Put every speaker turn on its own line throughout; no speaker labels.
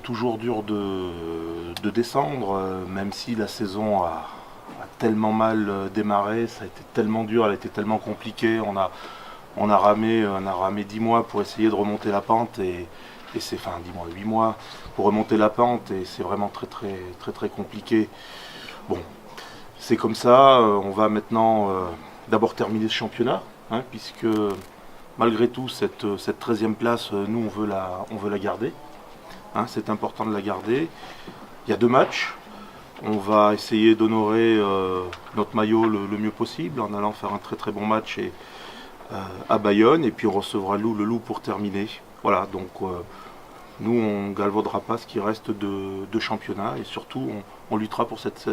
toujours dur de descendre, même si la saison a tellement mal démarré, ça a été tellement dur, elle a été tellement compliquée. On a ramé 10 mois pour essayer de remonter la pente et c'est, enfin 10 mois, 8 mois pour remonter la pente et c'est vraiment très compliqué. Bon, c'est comme ça, on va maintenant d'abord terminer ce championnat, hein, puisque malgré tout cette 13e place, nous on veut la garder. Hein, c'est important de la garder. Il y a 2 matchs. On va essayer d'honorer notre maillot le mieux possible en allant faire un très bon match à Bayonne. Et puis on recevra le Loup pour terminer. Voilà, donc nous on ne galvaudera pas ce qui reste de championnat et surtout on luttera pour cette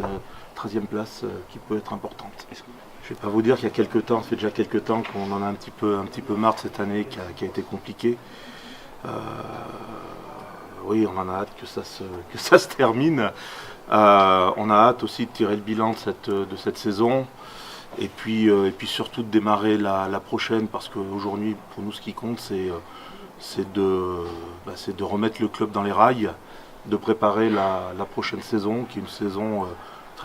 13e place qui peut être importante. Je ne vais pas vous dire qu'il y a quelques temps, ça fait déjà quelques temps qu'on en a un petit peu marre de cette année qui a été compliquée. Oui, on en a hâte que ça se termine. On a hâte aussi de tirer le bilan de cette saison et puis surtout de démarrer la prochaine parce qu'aujourd'hui, pour nous, ce qui compte, c'est de remettre le club dans les rails, de préparer la prochaine saison, qui est une saison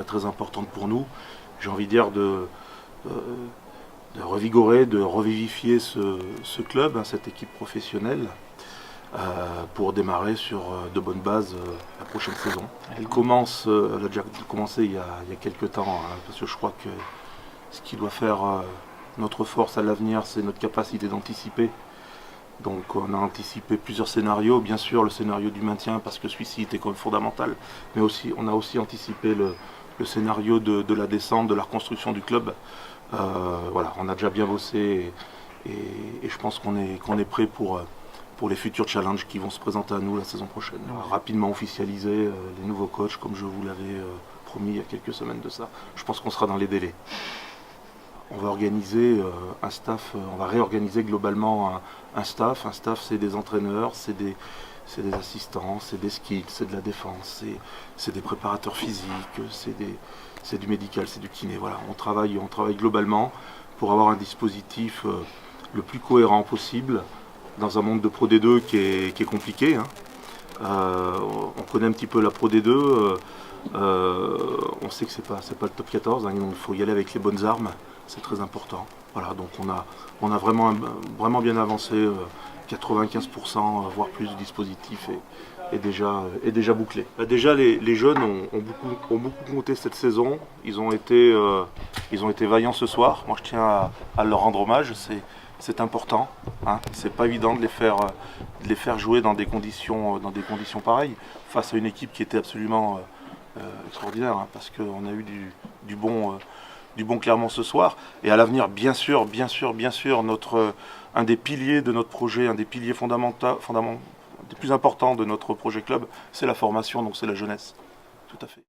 très importante pour nous. J'ai envie de dire de revigorer, de revivifier ce club, hein, cette équipe professionnelle. Pour démarrer sur de bonnes bases la prochaine saison. Elle a déjà commencé il y a quelques temps, hein, parce que je crois que ce qui doit faire notre force à l'avenir, c'est notre capacité d'anticiper. Donc on a anticipé plusieurs scénarios, bien sûr le scénario du maintien, parce que celui-ci était quand même fondamental, mais on a aussi anticipé le scénario de la descente, de la reconstruction du club. Voilà, on a déjà bien bossé et je pense qu'on est prêt pour les futurs challenges qui vont se présenter à nous la saison prochaine. Rapidement officialiser les nouveaux coachs comme je vous l'avais promis il y a quelques semaines de ça. Je pense qu'on sera dans les délais. On va organiser un staff, on va réorganiser globalement un staff. Un staff, c'est des entraîneurs, c'est des assistants, c'est des skills, c'est de la défense, c'est des préparateurs physiques, c'est du médical, c'est du kiné. Voilà, on travaille globalement pour avoir un dispositif le plus cohérent possible dans un monde de Pro D2 qui est compliqué. Hein. On connaît un petit peu la Pro D2, on sait que c'est pas le top 14, hein, il faut y aller avec les bonnes armes, c'est très important. Voilà, donc on a vraiment bien avancé, 95% voire plus du dispositif est déjà bouclé. Déjà les jeunes ont beaucoup compté cette saison, ils ont été vaillants ce soir, moi je tiens à leur rendre hommage. C'est important, hein. C'est pas évident de les faire jouer dans des conditions pareilles, face à une équipe qui était absolument extraordinaire, hein, parce qu'on a eu du bon Clermont ce soir. Et à l'avenir, bien sûr, un des piliers de notre projet, un des piliers fondamentaux, des plus importants de notre projet club, c'est la formation, donc c'est la jeunesse. Tout à fait.